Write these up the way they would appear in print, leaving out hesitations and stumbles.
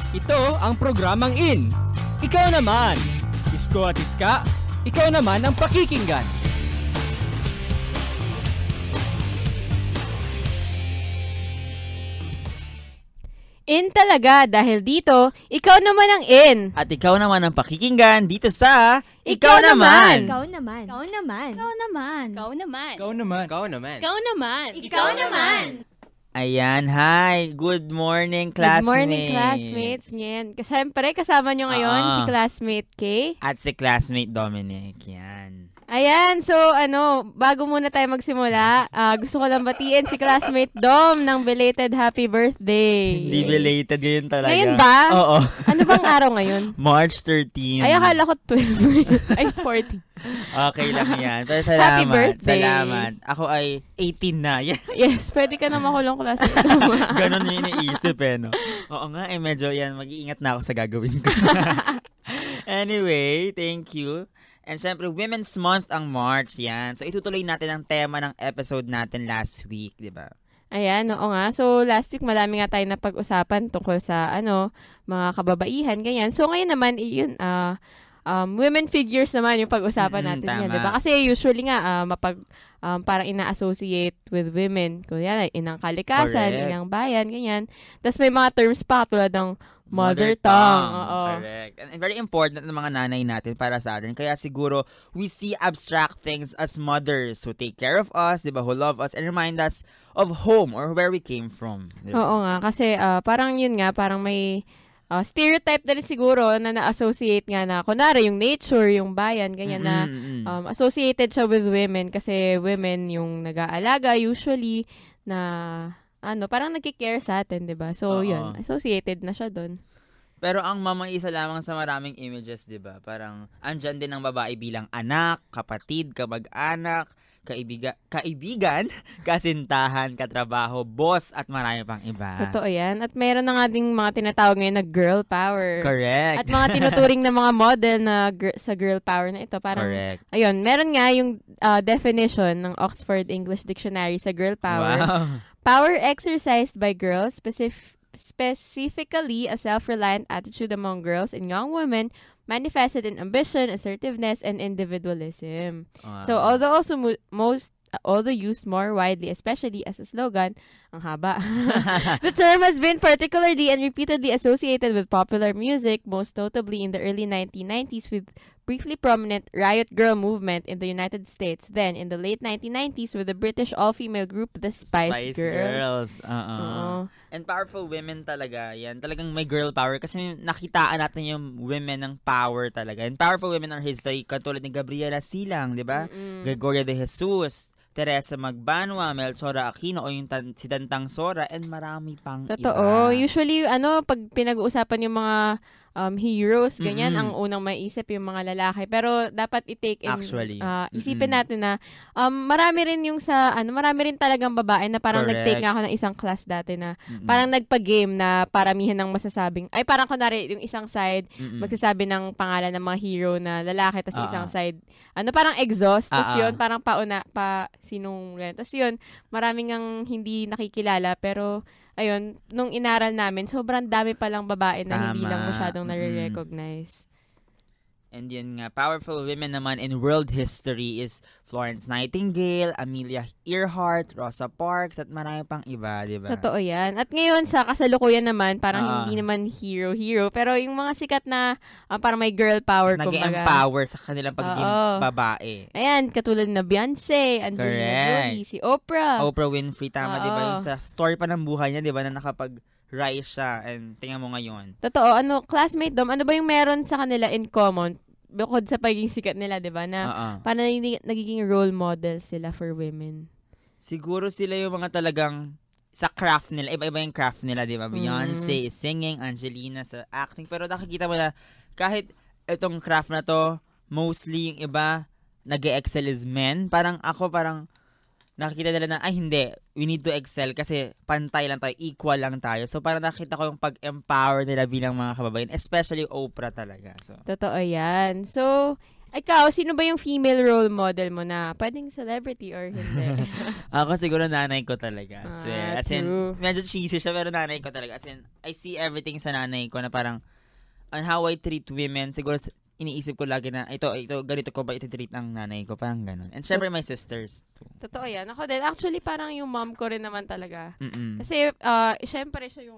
Ito ang programang In. Ikaw naman. Isko at Iska, ikaw naman ang pakikinggan. In talaga dahil dito, ikaw naman ang in. At ikaw naman ang pakikinggan dito sa Ikaw Naman. Ikaw naman. Ikaw naman. Ikaw naman. Ikaw naman. Ikaw naman. Ikaw naman. Ikaw naman. Ayan, hi! Good morning, classmates! Good morning, classmates. Yan. Siyempre, kasama nyo ngayon si classmate Kay. At si classmate Dominic, yan. Ayan, so bago muna tayo magsimula, gusto ko lang batiin si classmate Dom ng belated happy birthday. Hindi belated ngayon talaga. Ngayon ba? Oo. Ano bang araw ngayon? March 13. Ay, akala ko 12. Ay, 14. Okay lang yan. Pero salamat. Happy birthday. Salamat. Ako ay 18 na. Yes. Yes, pwede ka na makulong classmate. Ganon yung iniisip no? Oo nga, medyo yan. Mag-iingat na ako sa gagawin ko. Anyway, thank you. And syempre, Women's Month ang March, yan. So, itutuloy natin ang tema ng episode natin last week, di ba? Ayan, oo nga. So, last week, marami nga tayo napag-usapan tungkol sa, mga kababaihan, ganyan. So, ngayon naman, yun, women figures naman yung pag-usapan natin yan, di ba? Kasi usually nga, parang ina-associate with women. Kung yan, inang kalikasan, correct. Inang bayan, ganyan. Tapos may mga terms pa tulad ng mother tongue. Oo. Correct. And very important ng mga nanay natin para sa atin. Kaya siguro, we see abstract things as mothers who take care of us, di ba, who love us, and remind us of home or where we came from. Diba? Oo nga, kasi parang yun nga, parang may stereotype na rin siguro na na-associate nga na, kunwari yung nature, yung bayan, ganyan na associated siya with women kasi women yung nag-aalaga usually na parang nagki-care sa atin, 'di ba? So, yun, associated na siya doon. Pero ang mama isa lamang sa maraming images, 'di ba? Parang andyan din ang babae bilang anak, kapatid, kamag-anak, kaibigan, kasintahan, katrabaho, boss, at marami pang iba. Totoo yan. At meron na nga ding mga tinatawag ngayon na girl power. Correct. At mga tinuturing na mga model na sa girl power na ito. Parang, correct. Ayun, meron nga yung definition ng Oxford English Dictionary sa girl power. Wow. Power exercised by girls, specifically a self-reliant attitude among girls and young women, manifested in ambition, assertiveness, and individualism. Wow. So, although used more widely, especially as a slogan, ang haba, the term has been particularly and repeatedly associated with popular music, most notably in the early 1990s with briefly prominent Riot Girl movement in the United States, then in the late 1990s with the British all-female group The Spice Girls. And powerful women talaga. Yan, talagang may girl power kasi nakitaan natin yung women ng power talaga. And powerful women are history katulad ni Gabriela Silang, di ba? Gregoria de Jesus, Teresa Magbanwa, Melchora Aquino, o yung si Dantang Sora, and marami pang Totoo. iba. Usually, pag pinag-uusapan yung mga heroes, ganyan, ang unang maisip yung mga lalaki. Pero dapat i-take in, actually, isipin natin na marami rin marami rin talagang babae na parang correct. nag-take nga ako ng isang class dati na parang nagpa-game na paramihan ng masasabing, ay parang kunwari yung isang side, magsasabi ng pangalan ng mga hero na lalaki, tapos isang side, parang exhaust, tapos yun, parang sinungaling. Tapos yun, maraming ang hindi nakikilala, pero ayun, nung inaral namin, sobrang dami palang babae na hindi lang masyadong nare-recognize. And yun nga, powerful women naman in world history is Florence Nightingale, Amelia Earhart, Rosa Parks, at marami pang iba, di ba? Totoo yan. At ngayon, sa kasalukuyan naman, parang hindi naman hero, pero yung mga sikat na parang may girl power, nag-empower sa kanilang pagiging babae. Ayan, katulad na Beyonce, Angelina Jolie, si Oprah. Oprah Winfrey, tama, di ba? Yung sa story pa ng buhay niya, di ba, na rise siya, and tingnan mo ngayon. Totoo, classmate Dom, ano ba yung meron sa kanila in common? Bukod sa pagiging sikat nila, di ba? Na parang nagiging role model sila for women. Siguro sila yung mga talagang sa craft nila, iba-iba yung craft nila, di ba? Beyonce is singing, Angelina sa acting, pero nakikita mo na kahit itong craft na to, mostly yung iba nag-excel is men. Parang nakikita nila na, ay hindi, we need to excel kasi pantay lang tayo, equal lang tayo. So parang nakita ko yung pag-empower nila bilang mga kababaihan, especially Oprah talaga. So. Totoo yan. So, Ikaw, sino ba yung female role model mo na pwedeng celebrity or hindi? Ako siguro nanay ko talaga. Swear. As in, true. medyo cheesy siya pero nanay ko talaga. As in, I see everything sa nanay ko na parang on how I treat women. Siguro iniisip ko lagi na ito ganito ko ba iti-treat ang nanay ko, parang ganun. And syempre my sisters too. Totoo yan. Ako din. Actually, parang yung mom ko rin naman talaga. Kasi, syempre, siya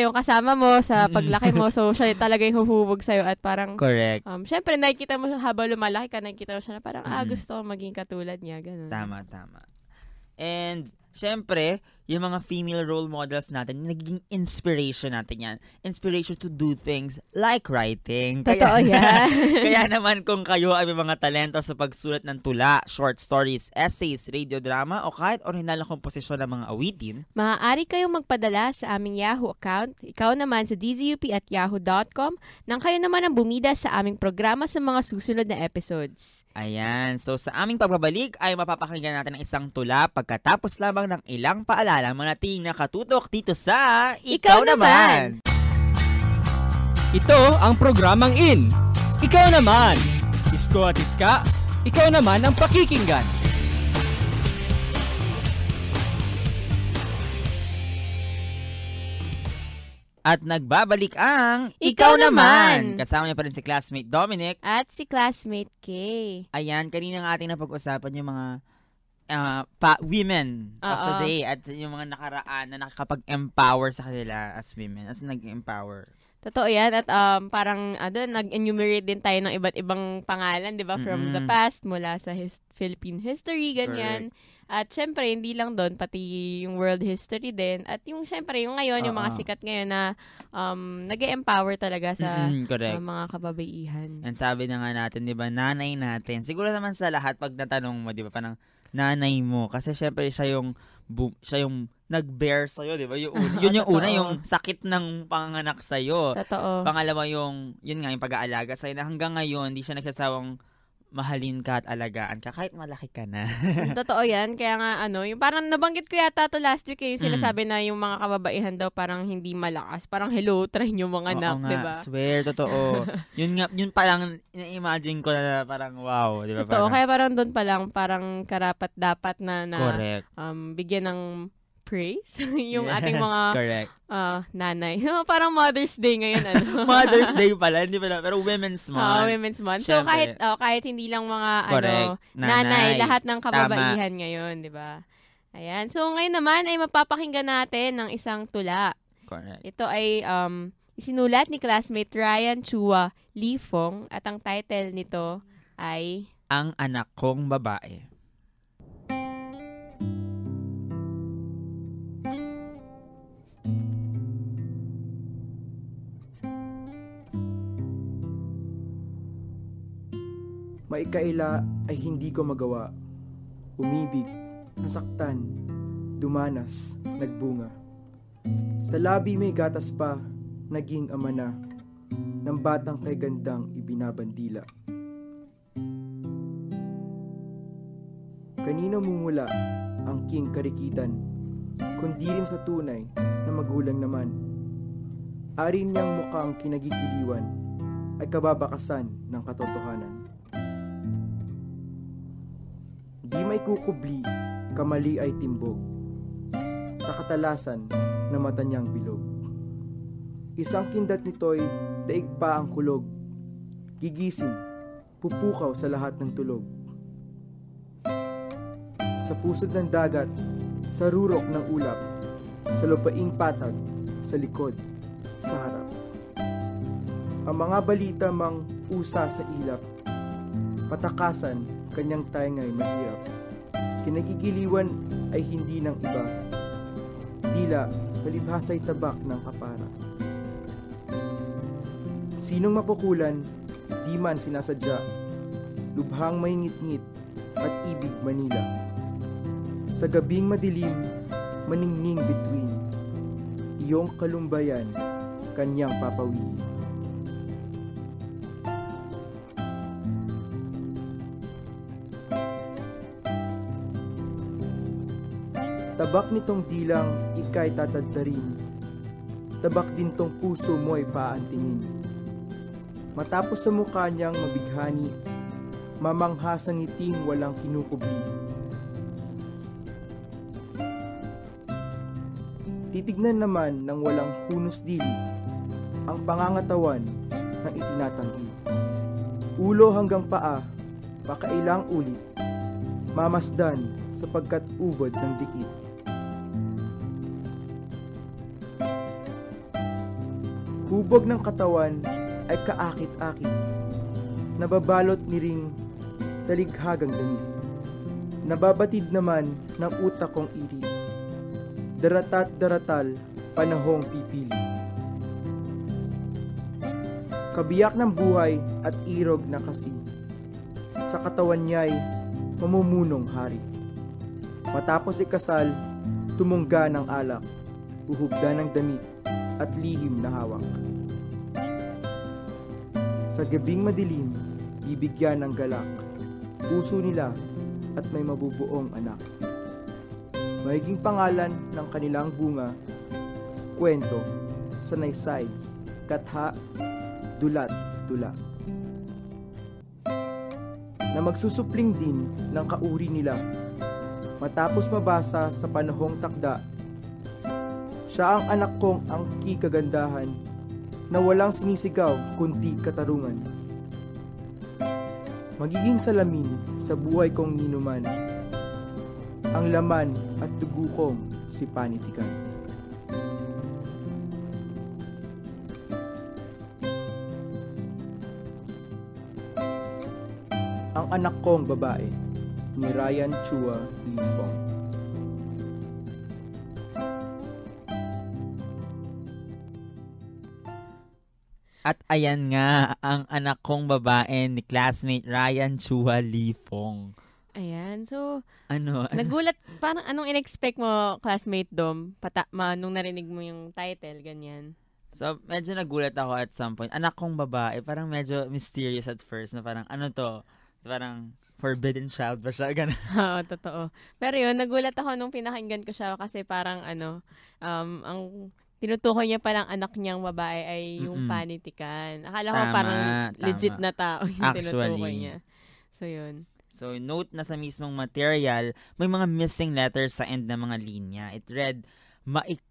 yung kasama mo sa paglaki mo. So, siya talaga yung huhubog sa'yo at parang, correct. Syempre, nakikita mo siya habang lumalaki ka, nakikita mo siya na parang, gusto ko maging katulad niya. Ganun. Tama. And, syempre, yung mga female role models natin, nagiging inspiration natin yan. Inspiration to do things like writing. Totoo yan. Kaya naman kung kayo ay may mga talento sa pagsulat ng tula, short stories, essays, radio drama, o kahit original na komposisyon ng mga awitin, maaari kayong magpadala sa aming Yahoo account, ikaw naman sa dzup@yahoo.com, nang kayo naman ang bumida sa aming programa sa mga susunod na episodes. Ayan. So, sa aming pagbabalik ay mapapakinggan natin ang isang tula pagkatapos lamang ng ilang paalala manatiling nakatutok dito sa Ikaw Naman! Ito ang programang In. Ikaw naman. Isko at Iska, ikaw naman ang pakikinggan. At nagbabalik ang Ikaw Naman! Kasama niya pa rin si classmate Dominic. At si classmate Kay. Ayan, kanina nga ating napag-usapan yung mga women of the day at yung mga nakaraan na nakakapag-empower sa kanila as women, as nag-empower. Totoo yan. At parang nag-enumerate din tayo ng iba't ibang pangalan, di ba? From the past, mula sa Philippine history, ganyan. Correct. At syempre, hindi lang doon, pati yung world history din. At yung syempre, yung ngayon, yung mga sikat ngayon na nag-empower talaga sa mga kababaihan. And sabi na nga natin, di ba, nanay natin. Siguro naman sa lahat, pag natanong mo, di ba, parang nanay mo. Kasi syempre, siya yung nag-bear sa'yo, di ba? Yun yung una, yung sakit ng panganganak sa'yo. Totoo. Pangalawa yun nga, yung pag-aalaga sa'yo na hanggang ngayon, hindi siya nagsasawang mahalin ka at alagaan ka kahit malaki ka na. Totoo yan. Kaya nga, yung parang nabanggit ko yata to last week, yung sinasabi na yung mga kababaihan daw parang hindi malakas. Parang hello, try nyo mga anak, di ba? Swear, totoo. Yun parang, ina-imagine ko na parang wow, di ba? Totoo, kaya parang doon pa lang, parang karapat-dapat na correct. Bigyan ng praise yung ating mga correct. nanay. Parang Mother's Day ngayon. Mother's Day pala, hindi pala, pero Women's Month. Women's Month. Syempre. So kahit hindi lang mga correct. nanay, lahat ng kababaihan ngayon, di ba? Ayan. So ngayon naman ay mapapakinggan natin ng isang tula. Correct. Ito ay isinulat ni classmate Ryan Chua Lifong at ang title nito ay Ang Anak Kong Babae. Maikaila ay hindi ko magawa. Umibig, nasaktan, dumanas, nagbunga. Sa labi may gatas pa, naging ama na, ng batang kay gandang ibinabandila. Kanino mumula ang king karikitan, kundi rin sa tunay na magulang naman. Arin niyang mukhang kinagigiliwan ay kababakasan ng katotohanan. Di may kukubli, kamali ay timbog, sa katalasan na mata niyang bilog. Isang kindat nito'y daig pa ang kulog, gigising, pupukaw sa lahat ng tulog. Sa pusod ng dagat, sa rurok ng ulap, sa lupaing patag, sa likod, sa harap. Ang mga balita mang usa sa ilap, patakasan, kanyang tayngay mahirap. Kinagigiliwan ay hindi ng iba, dila palibhasa'y tabak ng kapara. Sinong mapukulan, di man sinasadya, lubhang may ngit-ngit at ibig Manila. Sa gabing madilim, maningning bituin, iyong kalumbayan, kanyang papawiin. Tabak nitong dilang ika'y tatadtarin, tabak din tong puso mo'y paantingin. Matapos sa mukha niyang mabighani mamangha sa ngiting walang kinukubli. Titignan naman ng walang hunus dili ang pangangatawan ng itinatanggi. Ulo hanggang paa, pakailang ulit, mamasdan sapagkat ubod ng dikit. Hubog ng katawan ay kaakit-akit, nababalot ni ring talighagang damit. Nababatid naman ng utak kong iri, daratat daratal, panahong pipili. Kabiyak ng buhay at irog na kasi, sa katawan niya'y mamumunong hari. Matapos ikasal, tumungga ng alak, uhubda ng damit, at lihim na hawak. Sa gabing madilim, bibigyan ng galak, puso nila at may mabubuong anak. Magiging pangalan ng kanilang bunga, kwento, sanaysay, katha, dulat, tula. Na magsusupling din ng kauri nila, matapos mabasa sa panahong takda. Siya ang anak kong angki kagandahan, na walang sinisigaw kundi katarungan. Magiging salamin sa buhay kong ninuman, ang laman at dugo kong si panitikan. Ang anak kong babae, ni Ryan Chua Lifong. At ayan nga, ang anak kong babae ni classmate Ryan Chua Lifong. Ayan. So, Ano? nagulat, parang anong in-expect mo, classmate Dom, nung narinig mo yung title, ganyan? So, medyo nagulat ako at some point. Anak kong babae, parang medyo mysterious at first, na parang, ano to? Parang, forbidden child ba siya? Ganun. Oo, totoo. Pero yun, nagulat ako nung pinakinggan ko siya kasi parang ang tinutukoy niya palang anak niyang babae ay yung panitikan. Akala ko parang legit na tao yung tinutukoy niya. So, yun. So, note na sa mismong material, may mga missing letters sa end ng mga linya. It read,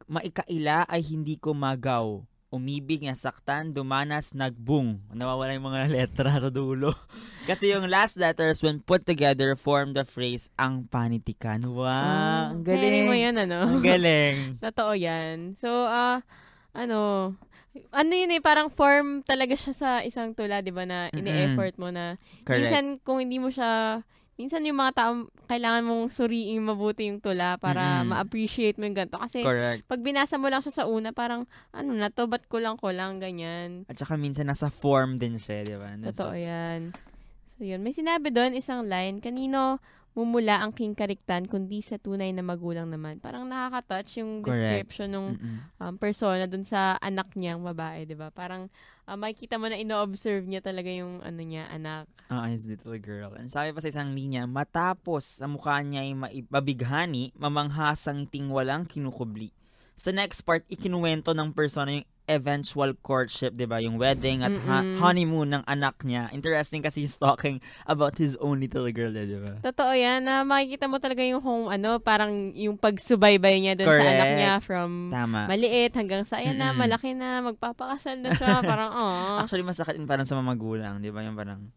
maikaila ay hindi ko magaw. Umibig, nasaktan, dumanas, nagbung. Nawawala yung mga letra sa dulo. Kasi yung last letters, when put together, form the phrase, ang panitikan. Wow! Ang galing. Hearing mo yun, ano? Ang galing. Totoo yan. So, ano yun parang form talaga siya sa isang tula, di ba, na ini-effort mo na. Correct. Minsan, kung hindi mo siya, minsan yung mga tao, kailangan mong suriing mabuti yung tula para ma-appreciate mo yung ganito. Kasi, Correct. pag binasa mo lang siya sa una, parang, ano na to, ba't kulang, ganyan. At saka minsan nasa form din siya, di ba? Totoo yan. So, yun. May sinabi doon, isang line, kanino mumula ang king kariktan kundi sa tunay na magulang naman. Parang nakaka-touch yung description ng persona dun sa anak niyang babae, di ba? Parang makikita mo na ino-observe niya talaga yung niya, anak. His little girl. And sabi pa sa isang linya, matapos sa mukha niya ay maipabighani, mamanghasang ngiting walang kinukubli. Sa next part, ikinuwento ng persona yung eventual courtship, di ba? Yung wedding at honeymoon ng anak niya. Interesting kasi he's talking about his own little girl, di ba? Totoo yan, na makikita mo talaga yung parang yung pagsubaybay niya dun sa anak niya from maliit hanggang sa ayan na, malaki na, magpapakasal na siya. Parang, Actually, masakit din parang sa mga magulang, di ba? Yung parang,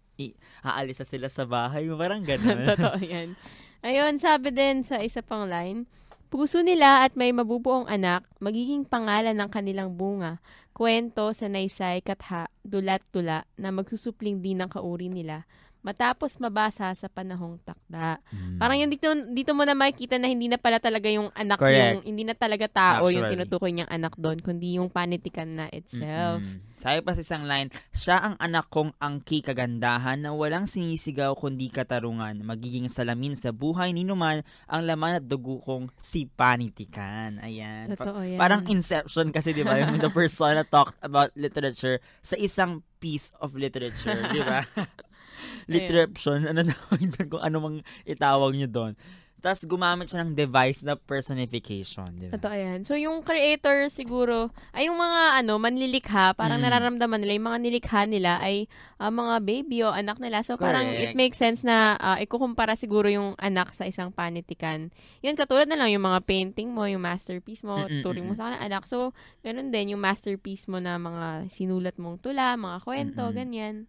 aalis na sila sa bahay, parang gano'n. Totoo yan. Ayun, sabi din sa isa pang line, puso nila at may mabubuong anak, magiging pangalan ng kanilang bunga, kwento, sanaysay, katha, dulat-tula na magsusupling din ng kauri nila matapos mabasa sa panahong takda. Parang yung dito mo na makikita na hindi na pala talaga yung anak yung, hindi na talaga tao yung tinutukoy niyang anak doon, kundi yung panitikan na itself. Sabi pa sa isang line, siya ang anak kong angki kagandahan na walang sinisigaw kundi katarungan. Magiging salamin sa buhay ni Numan ang laman at dugo kong si panitikan. Ayan. Totoo yan. Parang Inception kasi, di ba? Yung the persona talked about literature sa isang piece of literature, di ba? Literaption, ano na, kung ano mang itawag nyo doon. tas gumamit siya ng device na personification, di ba? Totoo yan. So, yung creator siguro, ay yung mga manlilikha, parang nararamdaman nila, yung mga nilikha nila ay mga baby o anak nila. So, parang it makes sense na ikukumpara siguro yung anak sa isang panitikan. Yun, katulad na lang yung mga painting mo, yung masterpiece mo, turing mo sa kanila anak. So, ganun din yung masterpiece mo na mga sinulat mong tula, mga kwento, ganyan.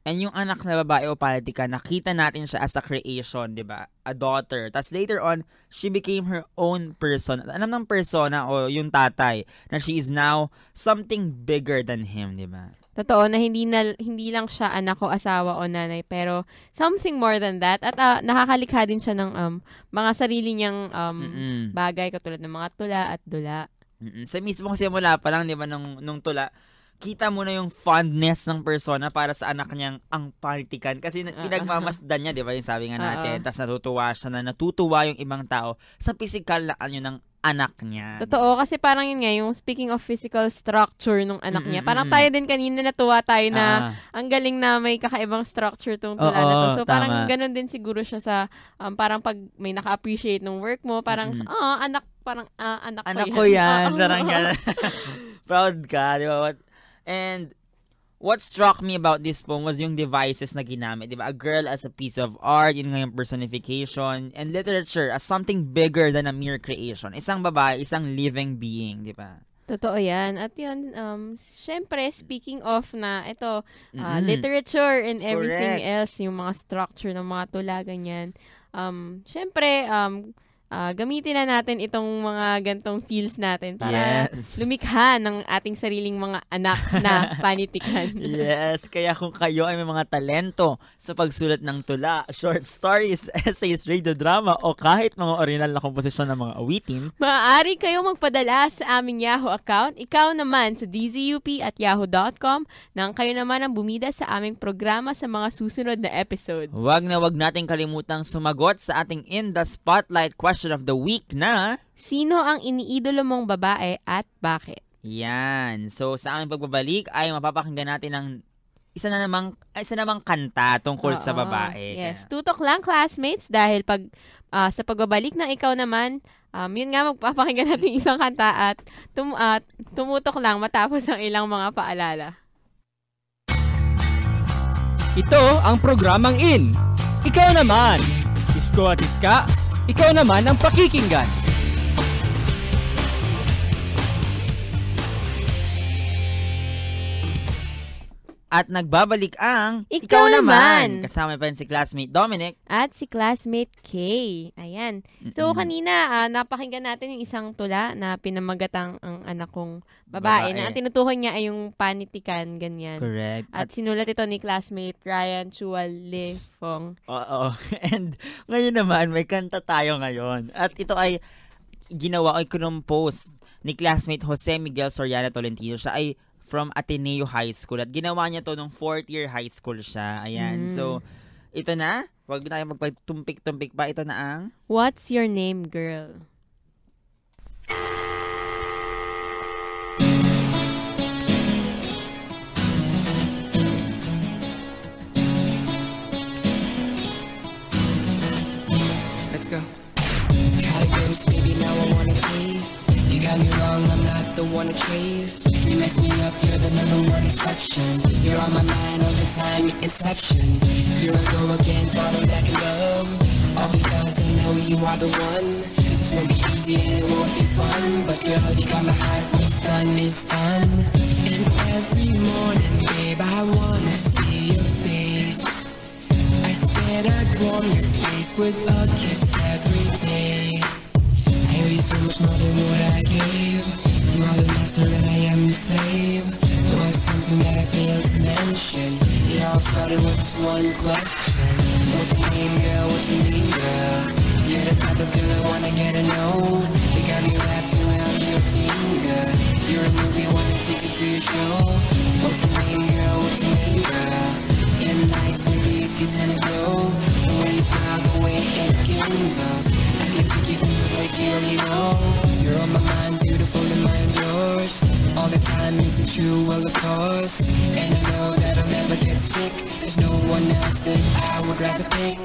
And yung anak na babae o panitika, nakita natin siya as a creation, di ba? A daughter. Tapos later on, she became her own person. Alam ng persona o yung tatay na she is now something bigger than him, di ba? Totoo na hindi lang siya anak o asawa o nanay, pero something more than that. At nakakalikha din siya ng mga sarili niyang bagay katulad ng mga tula at dula. Sa mismong simula pa lang, di ba, nung tula, kita mo na yung fondness ng persona para sa anak niyang ang panitikan. Kasi pinagmamasdan niya, di ba, yung sabi nga natin. Tapos natutuwa yung ibang tao sa physical na ng anak niya. Totoo, kasi parang yun nga, yung speaking of physical structure ng anak niya, parang tayo din kanina natuwa tayo na ang galing na may kakaibang structure tong tula na to. So parang ganun din siguro siya sa, parang pag may naka-appreciate ng work mo, parang, anak ko yan. Parang gano'n. Proud ka, di ba? And what struck me about this poem was yung devices na ginamit, di ba? A girl as a piece of art, yun nga yung personification, and literature as something bigger than a mere creation. Isang babae, isang living being, di ba? Totoo yan. At yun, syempre, speaking of na ito, literature and everything else, yung mga structure ng mga tula, ganyan. Syempre, gamitin na natin itong mga gantong feels natin para lumikha ng ating sariling mga anak na panitikan. Yes, kaya kung kayo ay may mga talento sa pagsulat ng tula, short stories, essays, radio drama, o kahit mga original na komposisyon ng mga awitin, maaari kayo magpadala sa aming Yahoo account, ikaw naman sa dzup@yahoo.com, nang kayo naman ang bumida sa aming programa sa mga susunod na episode. Wag nating kalimutang sumagot sa ating In the Spotlight question of the week na sino ang iniidolo mong babae at bakit? Yan. So sa aming pagbabalik ay mapapakinggan natin ng isa namang kanta tungkol sa babae. Yes. Tutok lang, classmates, dahil sa pagbabalik ng ikaw naman, yun nga, magpapakinggan natin isang kanta at tumutok lang matapos ang ilang mga paalala. Ito ang programang In. Ikaw naman. Isko at Iska, ikaw naman ang pakikinggan. At nagbabalik ang Ikaw Naman. Kasama pa rin si classmate Dominic. At si classmate Kay. Ayan. So, kanina, napakinggan natin yung isang tula na pinamagatang ang anak kong babae. Na ang tinutukoy niya ay yung panitikan, ganyan. Correct. At sinulat ito ni classmate Ryan Chualefong. Oo. And ngayon naman, may kanta tayo ngayon. At ito ay ginawa o kinompose ni classmate Jose Miguel Soriano Tolentino. Siya ay from Ateneo High School. At ginawa niya to nung 4th year high school siya. Ayan. So, ito na. Huwag na tayo magpagtumpik-tumpik pa. Ito na ang What's Your Name, Girl? Let's go. Got a glimpse, baby, now I wanna taste. You got me wrong, I'm not the one to trace. You mess me up, you're the number one exception. You're on my mind all the time, inception. Here I go again, falling back in love. All because I know you are the one. This won't be easy and it won't be fun. But girl, you got my heart, what's done is done. And every morning, babe, I wanna see your face. I said I'd warm your face with a kiss every day. I owe you so much more than what I gave. You are the master and I am the slave. There was something that I failed to mention. It all started with just one question. What's your name, girl? What's your name, girl? You're the type of girl I wanna get to know. You got me wrapped around your finger. You're a movie, wanna take you to your show. What's your name, girl? What's your name, girl? In the nights and days you tend to grow. The way you smile, the way it kindles. I can take you to the place you only know. You're on my mind, beautiful and mine yours. All the time, is it true? Well, of course. And I know that I'll never get sick. There's no one else that I would rather pick.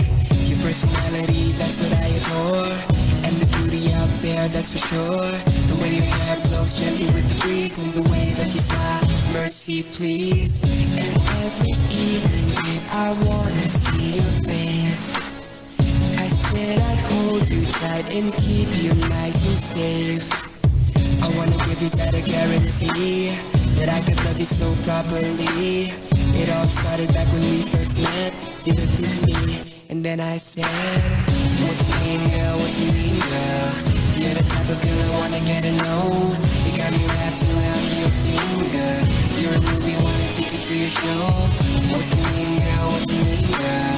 You Your personality, that's what I adore. And the beauty out there, that's for sure. The way your hair blows gently with the breeze, and the way that you smile, mercy please. And every evening, babe, I wanna see your face. I said I'd hold you tight and keep you nice and safe. I wanna give you that a guarantee that I could love you so properly. It all started back when we first met. You looked at me and then I said, what's your name, girl? What's your name, girl? You're the type of girl I wanna get to know. You got me wrapped around your finger. You're a movie, wanna take you to your show. What's your name, girl? What's your name, girl?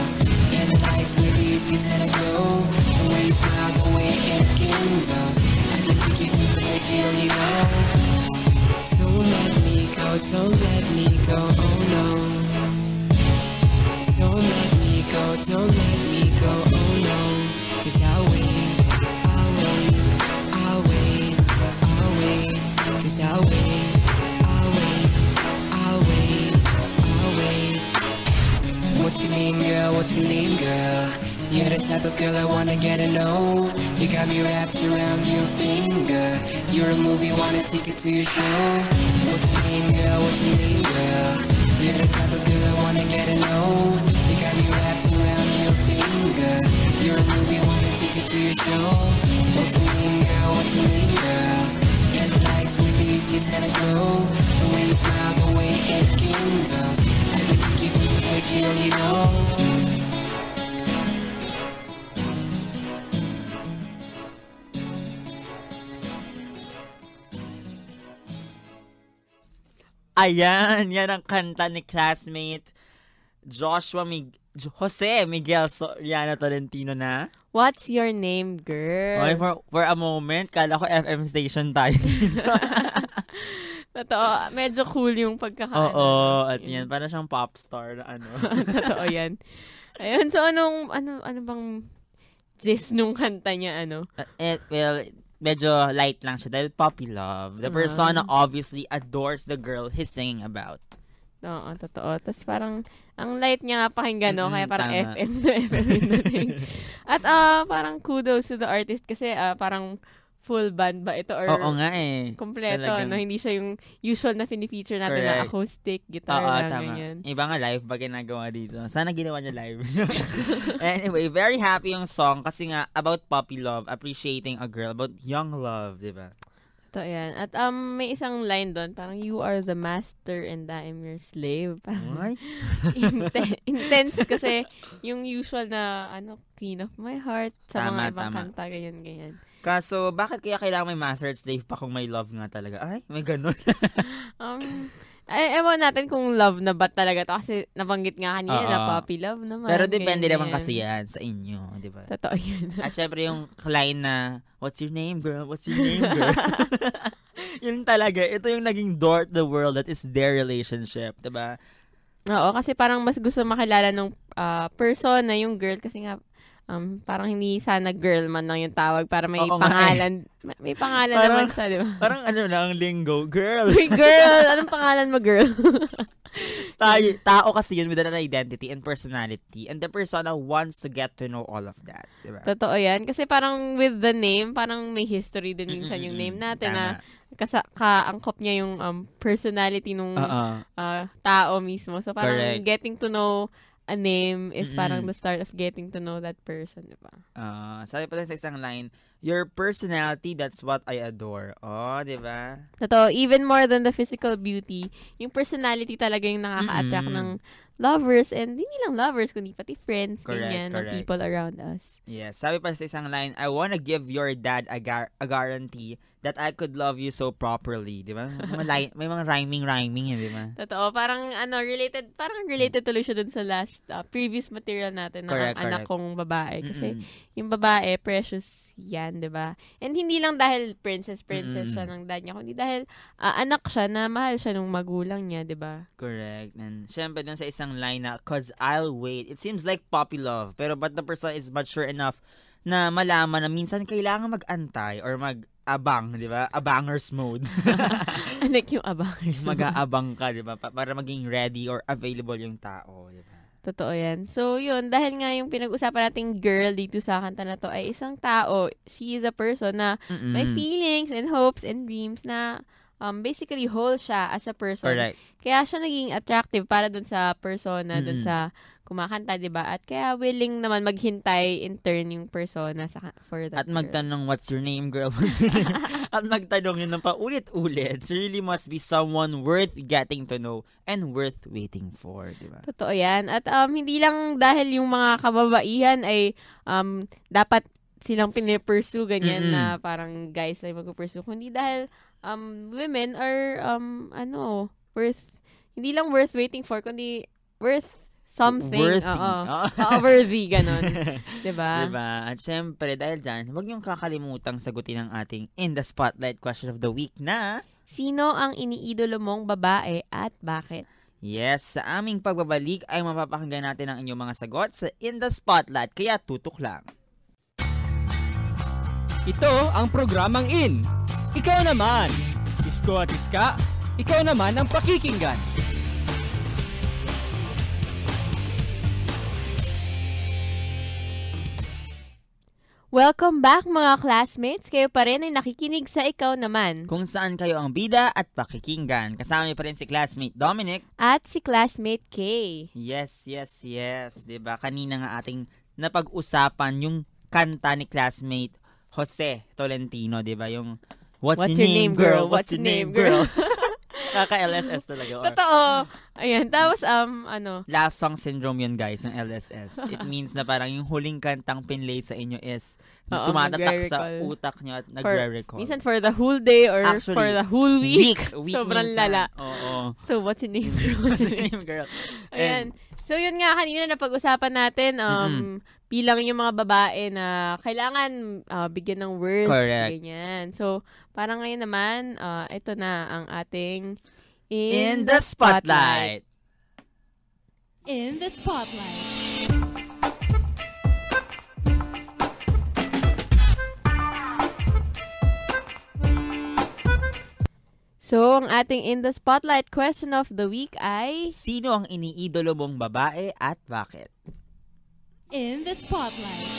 And the nights like these, you tend to glow. The way you smile, the way it kindles. I can take you to the place you only know. Don't let me go, don't let me go, oh no. Don't let me go, don't let me go, oh no. 'Cause I'll wait, I'll wait, I'll wait, I'll wait. 'Cause I'll wait, I'll wait, I'll wait, I'll wait. What's your name, girl? What's your name, girl? You're the type of girl I wanna get to know. You got me wrapped around your finger. You're a movie, wanna take it to your show. What's your name, girl? What's your name, girl? You're the type of girl I wanna get to know. You got me wrapped around your finger. You're a movie, wanna take it to your show. What's your name, girl? What's your name, girl? Yeah, the lights like these, you tend to glow. The way you smile, the way it kindles. I can take you to the place you only know. Ayan, yan ang kanta ni classmate Jose Miguel Soriano Tolentino na. What's your name, girl? Okay, for a moment, kala ko FM station tayo. Totoo, medyo cool yung pagkakaano. Oo, at yan, para siyang pop star na ano. Totoo yan. Ayun, so ano bang gist nung kanta niya, ano? Well, medyo light lang siya dahil puppy love. The persona obviously adores the girl he's singing about. Oo, totoo. Tapos parang, ang light niya nga pakinggan, no? Kaya parang tama. FM na FM yung At parang kudos to the artist kasi parang full band ba ito? Or Oo nga eh. kompleto, Talagang- no? Hindi siya yung usual na fini-feature natin na Correct. acoustic, guitar Oo, lang, tama. ganyan. Iba nga live ba ginagawa dito. Sana ginawa niya live. Anyway, very happy yung song kasi nga about puppy love, appreciating a girl, about young love, di ba? Totoo yan. At may isang line doon, parang, you are the master and I am your slave. Parang Ay? intense kasi yung usual na, queen of my heart sa Tama, mga ibang tama. kanta, ganyan. Kaso, bakit kaya kailangan may master at slave pa kung may love nga talaga? Ay, may ganun. Ewan natin kung love na ba talaga to kasi nabanggit nga kanina na Oo. puppy love naman. Pero depende ganyan. naman kasi yan sa inyo, di ba? Totoo yan. At syempre yung line na, what's your name, girl? What's your name, girl? Yun talaga. Ito yung naging door to the world that is their relationship, di ba? Oo, kasi parang mas gusto makilala nung person na yung girl kasi nga parang hindi sana girl man lang yung tawag para may Oo nga pangalan. May pangalan Parang- naman siya, di ba? Parang ano lang, lingo. Girl. Hey, girl! Anong pangalan mo, girl? Tao kasi yun with an identity and personality. And the persona wants to get to know all of that. Di ba? Totoo yan. Kasi parang with the name, parang may history din minsan yung name natin na kaangkop niya yung personality nung tao mismo. So parang Correct. getting to know a name is parang the start of getting to know that person, di ba? Sabi pa sa isang line, your personality, that's what I adore. Oh, di ba? Totoo, even more than the physical beauty, yung personality talaga yung nakaka-attract ng lovers and hindi lang lovers, kundi pati friends, ganyan, ng correct. people around us. Yes. Sabi pa sa isang line, I wanna give your dad a guarantee that I could love you so properly. Di ba? May mga rhyming yun, di ba? Totoo, parang related tuloy siya dun sa last previous material natin na Correct, ang anak correct. kong babae. Kasi yung babae, precious yan, di ba? And hindi lang dahil princess siya ng dad niya, kundi dahil anak siya na mahal siya nung magulang niya, di ba? Correct. And syempre dun sa isang line na, cause I'll wait. It seems like puppy love, pero but the person is mature enough na malaman na minsan kailangan mag-antay or mag-abang, di ba? Abangers mode. Like yung abangers. Mag-aabang ka, di ba? Para maging ready or available yung tao, di ba? Totoo yan. So, yun, dahil nga yung pinag-usapan nating girl dito sa kanta na to ay isang tao. She is a person na may feelings and hopes and dreams na basically whole siya as a person. Correct. Kaya siya naging attractive para dun sa persona, dun sa kumakanta, diba? At kaya willing naman maghintay in turn yung persona for that At magtanong, what's your name, girl? What's your name? At magtanong yun ng paulit-ulit. So really must be someone worth getting to know and worth waiting for, di ba? Totoo yan. At hindi lang dahil yung mga kababaihan ay dapat silang pinipursue ganyan na parang guys na magpupursue. Kundi dahil women are hindi lang worth waiting for, kundi worth something. Worthy. Worthy, ganon. Diba? Diba? At syempre, dahil dyan, huwag niyong kakalimutang sagutin ang ating In the Spotlight question of the week na... Sino ang iniidolo mong babae at bakit? Yes, sa aming pagbabalik ay mapapakinggan natin ang inyong mga sagot sa In the Spotlight, kaya tutok lang. Ito ang programang In. Ikaw naman. Isko at Iska, ikaw naman ang pakikinggan. Welcome back mga classmates. Kayo pa rin ay nakikinig sa Ikaw Naman. Kung saan kayo ang bida at pakikinggan. Kasama niyo pa rin si classmate Dominic. At si classmate Kay. Yes. Diba? Kanina nga ating napag-usapan yung kanta ni classmate Jose Tolentino. Diba? Yung What's your name, girl? What's your name, girl? Kaka-LSS talaga. Totoo. Ayan. Tapos, Last song syndrome yun, guys, ng LSS. It means na parang yung huling kantang pinlay sa inyo is tumatatak sa utak nyo at nagre-recall. Minsan for the whole day or actually, for the whole week. minsan. Sobrang lala. Oo. So, what's your name, girl? What's your name, girl? Ayan. So, yun nga, kanina napag-usapan natin, bilang yung mga babae na kailangan bigyan ng worth. Correct. Ganyan. So, parang ngayon naman, ito na ang ating In the Spotlight. In the Spotlight. So, ang ating In the Spotlight question of the week ay... Sino ang iniidolo mong babae at bakit? In the Spotlight.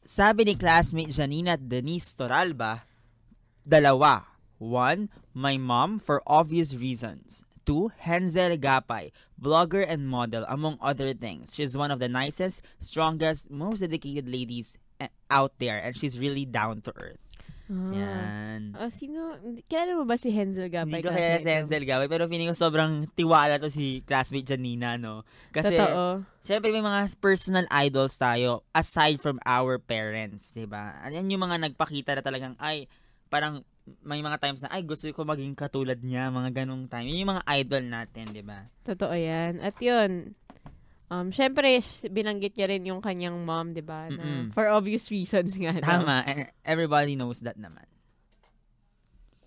Sabi ni classmate Janina at Denise Toralba, 2. 1. My mom for obvious reasons. 2. Henzel Gapay, blogger and model, among other things. She's one of the nicest, strongest, most dedicated ladies out there, and she's really down to earth. Yan. Sino? Kilala mo ba si Henzel Gapay? Hindi ko kilala si Henzel Gapay, pero feeling ko sobrang tiwala to si classmate Janina, no? Kasi, syempre may mga personal idols tayo aside from our parents, diba? Yan yung mga nagpakita na talagang, ay, parang may mga times na, ay, gusto ko maging katulad niya, mga ganong time. Yun yung mga idol natin, diba? Totoo yan. At yun, syempre, binanggit niya rin yung kanyang mom, di ba? For obvious reasons nga. Tama. And everybody knows that naman.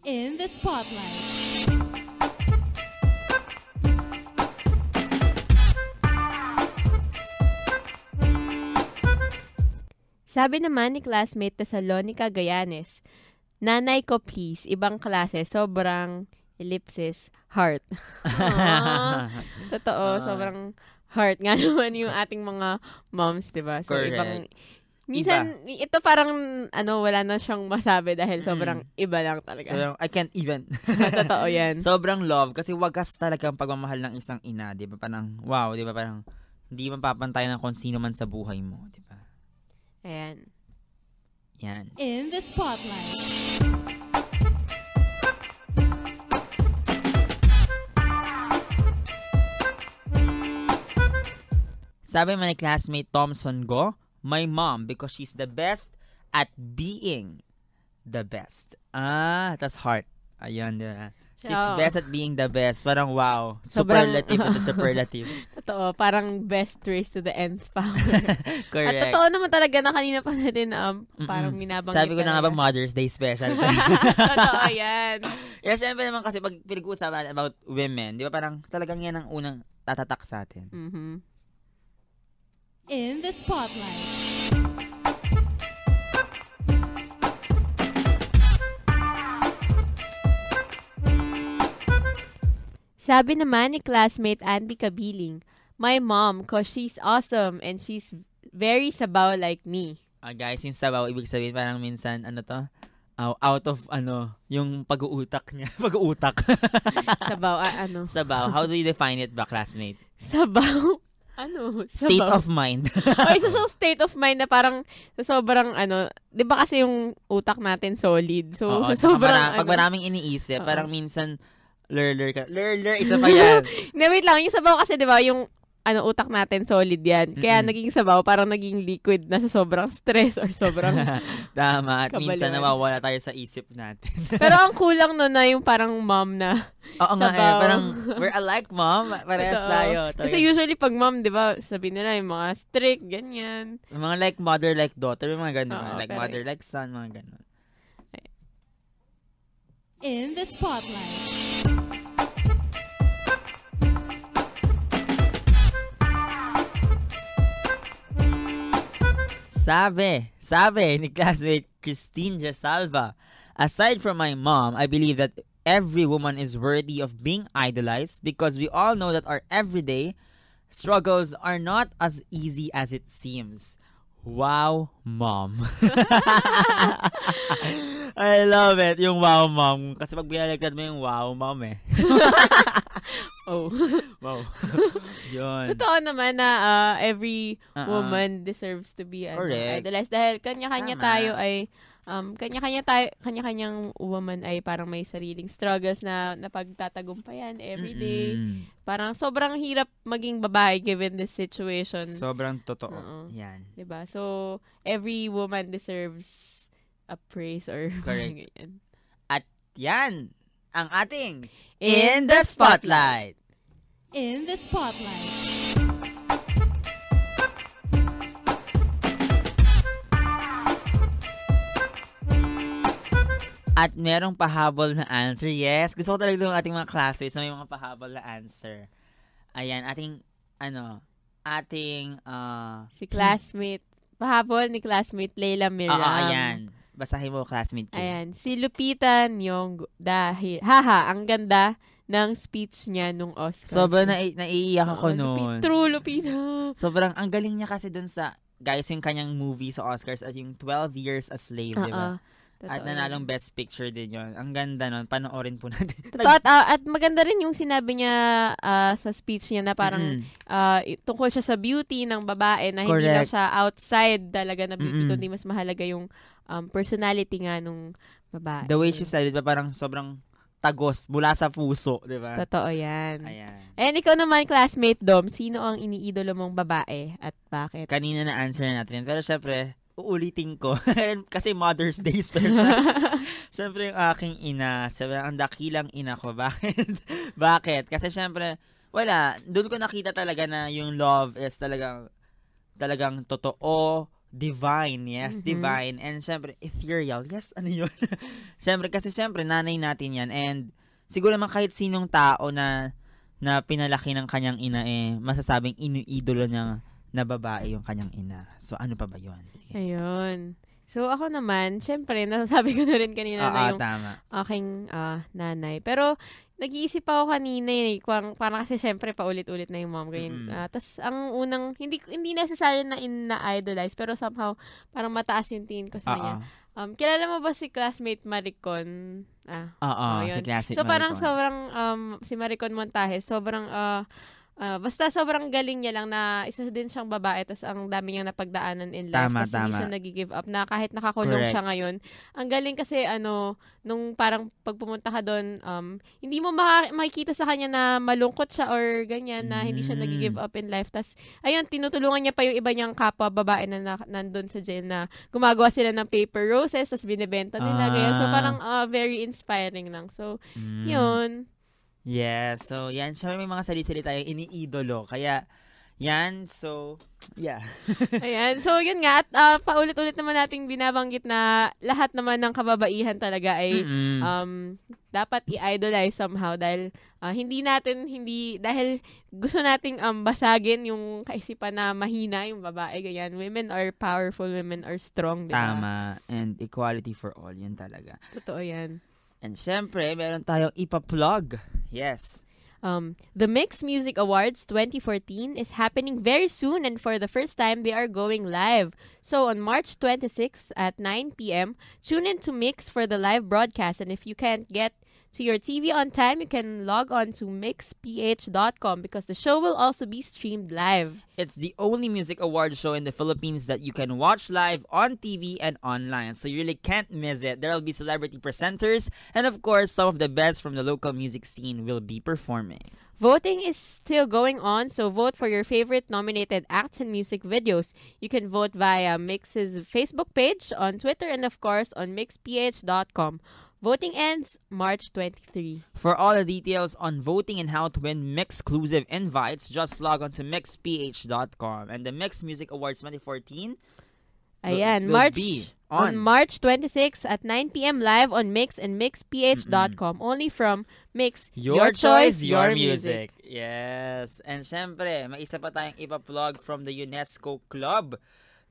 In the Spotlight. Sabi naman ni classmate Tesalonica Gayanes, nanay ko please, ibang klase, sobrang ellipsis, heart. Totoo, sobrang heart nga naman yung ating mga moms, diba? So, correct. Minsan, ito parang, wala na siyang masabi dahil sobrang iba lang talaga. So, I can't even. Totoo yan. Sobrang love, kasi wagas talaga ang pagmamahal ng isang ina, di ba? Parang, wow, di ba? Parang, hindi mapapantay ng kung sino man sa buhay mo, di ba? Ayan. Yan. In the Spotlight. Sabi man ni classmate Thompson Go, my mom because she's the best at being the best. Tas heart. Ayun, diba? She's best at being the best. Parang wow. Superlative to the superlative. Totoo. Parang best raised to the nth power. Correct. At totoo naman talaga na kanina pa natin parang minabanggit. Sabi ko na nga ba Mother's Day special. Totoo yan. Yeah, syempre naman kasi pag pinag-uusapan about women, di ba parang talagang yan ang unang tatatak sa atin. In the Spotlight. Sabi naman ni classmate Andy Kabiling, my mom, cause she's awesome and she's very sabaw like me. Guys, yung sabaw, ibig sabihin parang minsan, out of, yung pag-uutak niya. Pag-uutak. Sabaw, Sabaw. How do you define it ba, classmate? Sabaw? State Sabaw. of mind. Isa siyang state of mind na parang sobrang di ba kasi yung utak natin solid. So, Oo, sobrang pag maraming iniisip, Oo. parang minsan, lurler ka. Lurler, isa pa yan. Hindi, wait lang. Yung sabaw kasi, di ba, yung utak natin solid yan. Kaya naging sabaw, parang naging liquid na sa sobrang stress or sobrang... Tama. At minsan Kabaliwan. nawawala tayo sa isip natin. Pero ang kulang nun na yung parang mom na Oo nga sabaw. Parang, we're alike, mom. Parehas Totoo. tayo. Kasi usually pag mom, di ba, sabihin nila yung mga strict, ganyan. Mga like mother, like daughter, yung mga ganun. Oo, Like pero- mother, like son, mga ganun. In the spotlight. Sabi ni classmate Christine Jasalva, aside from my mom, I believe that every woman is worthy of being idolized because we all know that our everyday struggles are not as easy as it seems. Wow, mom. I love it, yung wow, mom. Kasi pag binaligtad mo yung wow, mom eh. Oh. Wow. Yun. Totoo naman na every Uh-uh. woman deserves to be Correct. idolized. Dahil kanya-kanya Tama. tayo ay kanya-kanyang woman ay parang may sariling struggles na napagtatagumpayan everyday. Mm-mm. Parang sobrang hirap maging babae given this situation. Sobrang totoo. Oo. Yan. 'Di ba? So every woman deserves a praise or Correct. ganyan. Yan ang ating In the Spotlight. In the spotlight. At merong pahabol na answer. Yes, gusto ko talaga yung ating mga classmates na may mga pahabol na answer. Ayan, Si classmate, pahabol ni classmate Leila Miriam. ayan. Basahin mo, classmate Kim. Ayan, si Lupita Nyong'o dahil, haha, ang ganda ng speech niya nung Oscars. Sobrang naiiyak ako noon. True, Lupita. Sobrang, ang galing niya kasi dun sa, guys, yung kanyang movie sa Oscars at yung 12 Years a Slave, di ba? At nanalong Best Picture din yon. Ang ganda nun. Panoorin po natin. Totoo, at maganda rin yung sinabi niya sa speech niya na parang tungkol siya sa beauty ng babae na hindi lang Correct. siya outside talaga na beauty, Mm-mm. kundi mas mahalaga yung personality nga nung babae. The way she said it, parang sobrang tagos mula sa puso, di ba? Totoo yan. Ayan. And ikaw naman, classmate Dom, sino ang iniidolo mong babae at bakit? Kanina na answer natin. Pero syempre, uulitin ko. Kasi Mother's Day special. Syempre yung aking ina. Syempre, ang dakilang ina ko. Bakit? Bakit? Kasi syempre, wala. Doon ko nakita talaga na yung love is talagang totoo, divine. Yes, Mhm. divine. And syempre, ethereal. Yes, ano yun? Syempre, kasi syempre, nanay natin yan. And siguro naman kahit sinong tao na pinalaki ng kanyang ina masasabing iniidolo niya na babae yung kanyang ina. So, ano pa ba yun? Sige. Ayun. So, ako naman, syempre, nasasabi ko na rin kanina na yung Tama. aking nanay. Pero, nag-iisip ako kanina parang kasi syempre, paulit-ulit na yung mom ko yun. Mm-mm. Tapos, ang unang, hindi necessary na na-idolize, pero somehow, parang mataas yung tingin ko sa kanya. Kilala mo ba si classmate Maricon? Oo, yun. si classic So, parang Maricon. sobrang, si Maricon Montajes, sobrang, basta sobrang galing niya lang na isa din siyang babae tapos ang dami niyang napagdaanan in life tapos hindi siya nag-give up na kahit nakakulong Correct. siya ngayon. Ang galing kasi nung parang pagpumunta ka doon, hindi mo makikita sa kanya na malungkot siya or ganyan na hindi siya nag-give up in life. Tapos ayun, tinutulungan niya pa yung iba niyang kapwa babae na nandun sa jail na gumagawa sila ng paper roses tapos binibenta nila. Ganyan. So parang very inspiring lang. So, yun. Yes. So, yan. Siyempre may mga sali-sali tayo iniidolo. Kaya, yan. So, yeah. Ayan. So, yun nga. At paulit-ulit naman nating binabanggit na lahat naman ng kababaihan talaga ay dapat i-idolize somehow dahil dahil gusto nating basagin yung kaisipan na mahina yung babae. Ganyan. Women are powerful. Women are strong. Diba? Tama. And equality for all. Yun talaga. Totoo yan. And syempre, meron tayong ipa-plug. Yes. The Mix Music Awards 2014 is happening very soon, and for the first time, they are going live. So on March 26th at 9 p.m., tune in to Mix for the live broadcast. And if you can't get to your TV on time, you can log on to mixph.com because the show will also be streamed live. It's the only music award show in the Philippines that you can watch live on TV and online, so you really can't miss it. There will be celebrity presenters, and of course, some of the best from the local music scene will be performing. Voting is still going on, so vote for your favorite nominated acts and music videos. You can vote via Mix's Facebook page, on Twitter, and of course on mixph.com. Voting ends March 23. For all the details on voting and how to win Mix-exclusive invites, just log on to mixph.com. And the Mix Music Awards 2014 Ayan, will be on March 26 at 9 p.m. live on Mix and mixph.com. Only from Mix. Your choice, your music. Yes. And syempre, may isa pa tayong ipa-plug from the UNESCO Club.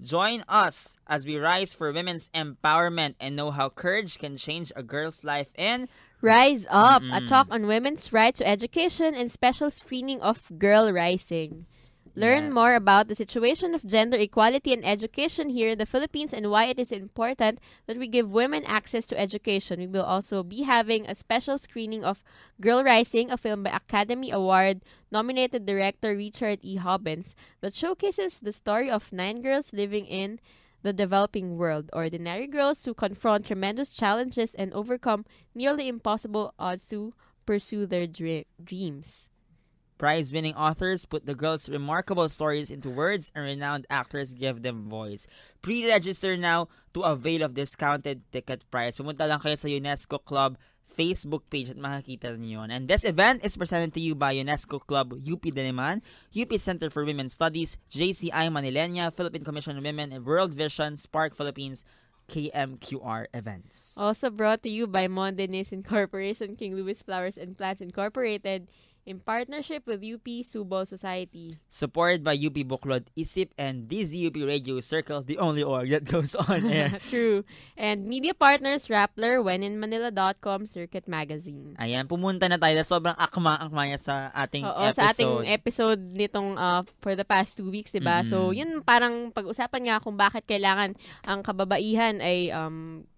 Join us as we rise for women's empowerment and know how courage can change a girl's life in Rise Up, a talk on women's right to education and special screening of Girl Rising. Learn more about the situation of gender equality and education here in the Philippines and why it is important that we give women access to education. We will also be having a special screening of Girl Rising, a film by Academy Award-nominated director Richard E. Hobbins that showcases the story of 9 girls living in the developing world, ordinary girls who confront tremendous challenges and overcome nearly impossible odds to pursue their dreams. Prize-winning authors put the girls' remarkable stories into words and renowned actors give them voice. Pre-register now to avail of discounted ticket price. Pumunta lang kayo sa UNESCO Club Facebook page at makakita niyo yun. And this event is presented to you by UNESCO Club UP Diliman, UP Center for Women's Studies, JCI Manilena, Philippine Commission on Women, World Vision, Spark Philippines, KMQR events. Also brought to you by Mondenis Incorporation, King Louis Flowers and Plants Incorporated, in partnership with UP Subo Society. Supported by UP Buklod, ISIP, and DZUP Radio Circle, the only org that goes on air. True. And media partners, Rappler, WhenInManila.com, Circuit Magazine. Ayan, pumunta na tayo. Sobrang akma niya sa ating episode. Sa ating episode nitong for the past 2 weeks, diba? So, yun parang pag-usapan nga kung bakit kailangan ang kababaihan ay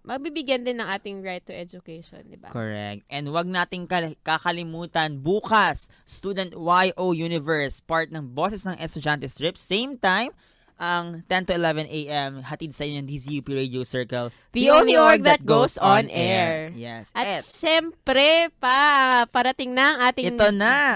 mabibigyan din ng ating right to education, diba? Correct. And wag nating kakalimutan, bukas, Student YO Universe, part ng Boses ng Estudyante Strip. Same time, ang 10 to 11 a.m. hatid sa inyo ng DZUP Radio Circle. The only org that goes on air. Yes. At syempre, parating na ang ating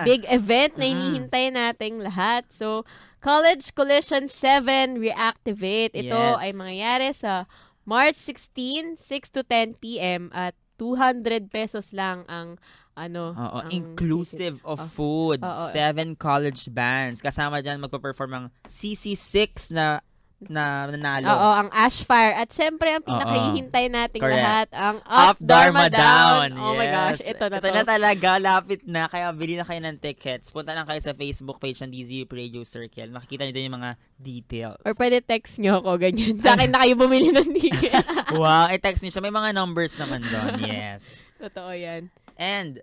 big event na hinihintay nating lahat. So, College Collision 7 Reactivate. Ito ay mangyayari sa March 16, 6 to 10 p.m. at 200 pesos lang ang ang inclusive of food. 7 college bands. Kasama dyan magpa-perform ang CC6 na nanalo. Ang Ashfire. At syempre, ang pinakahihintay nating lahat, ang Up Dharma Down. Oh my gosh, ito na talaga, lapit na. Kaya bili na kayo ng tickets. Punta lang kayo sa Facebook page ng DZUP Radio Circle. Makikita nyo din yung mga details. Or pwede text nyo ako, ganyan. Sa akin na kayo bumili ng ticket. Wow, i-text nyo siya. May mga numbers naman doon. Yes. Totoo yan. And,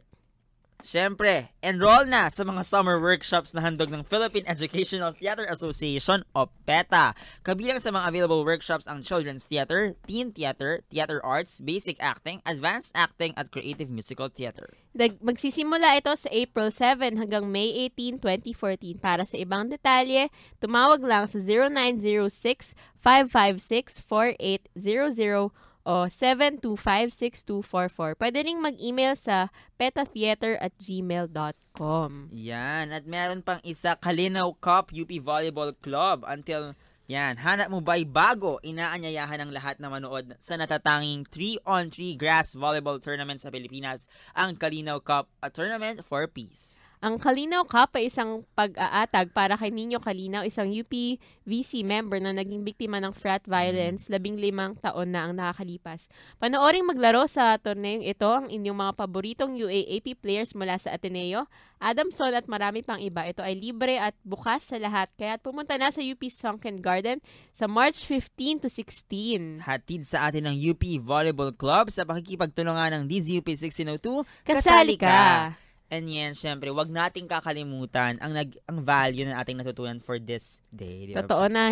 syempre, enroll na sa mga summer workshops na handog ng Philippine Educational Theater Association o PETA. Kabilang sa mga available workshops ang Children's Theater, Teen Theater, Theater Arts, Basic Acting, Advanced Acting at Creative Musical Theater. Magsisimula ito sa April 7 hanggang May 18, 2014. Para sa ibang detalye, tumawag lang sa 0906-556-4800 o 725-6244. Pwede ring mag-email sa petatheater@gmail.com. Yan. At meron pang isa, Kalinaw Cup UP Volleyball Club. Until, hanap mo ba'y bago? Inaanyayahan ng lahat na manood sa natatanging 3-on-3 grass volleyball tournament sa Pilipinas, ang Kalinaw Cup, a tournament for peace. Ang Kalinaw Cup ay isang pag-aatag para kay Nino Kalinaw, isang UP VC member na naging biktima ng frat violence 15 taon na ang nakakalipas. Panooring maglaro sa torneyong ito ang inyong mga paboritong UAAP players mula sa Ateneo, Adamson at marami pang iba. Ito ay libre at bukas sa lahat, kaya pumunta na sa UP Sunken Garden sa March 15 to 16. Hatid sa atin ng UP Volleyball Club sa pakikipagtulungan ng DZUP 1602. Kasali ka! And yan, syempre, wag nating kakalimutan ang value na ating natutunan for this day. Diba? Totoo na,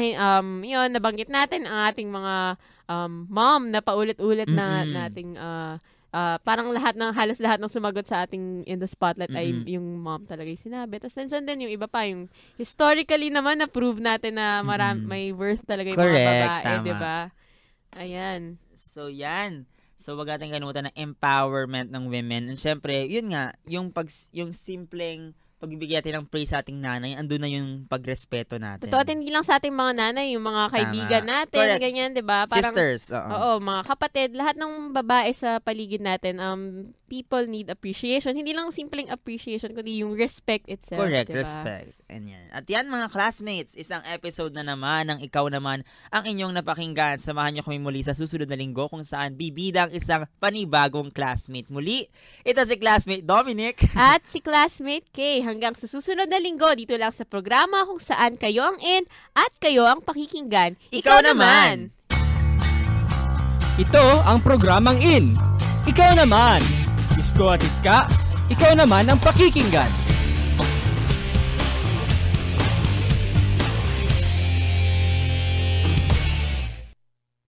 yun, nabanggit natin ang ating mga mom na paulit-ulit na nating parang halos lahat ng sumagot sa ating in the spotlight ay yung mom talaga yung sinabi. Tapos nandiyan din yung iba pa, yung historically naman na-prove natin na may worth talaga yung mga babae, di ba? Ayan. So, yan. So, wag natin kalimutan ng empowerment ng women. And syempre, yun nga, yung simpleng pagbibigay natin ng praise sa ating nanay, andun na yung pagrespeto natin. Totoo, hindi lang sa ating mga nanay, yung mga kaibigan natin, correct. Ganyan, di ba? Sisters, oo, mga kapatid, lahat ng babae sa paligid natin, people need appreciation. Hindi lang simpleng appreciation, kundi yung respect itself. Correct, diba? respect. And yan. At yan mga classmates, isang episode na naman ng Ikaw Naman ang inyong napakinggan. Samahan niyo kami muli sa susunod na linggo kung saan bibida ang isang panibagong classmate. Muli, ito si classmate Dominic. At si classmate Kay. Hanggang sa susunod na linggo, dito lang sa programa kung saan kayo ang in at kayo ang pakikinggan. Ikaw naman! Ito ang programang In. Ikaw naman! Isko at Iska, ikaw naman ang pakikinggan.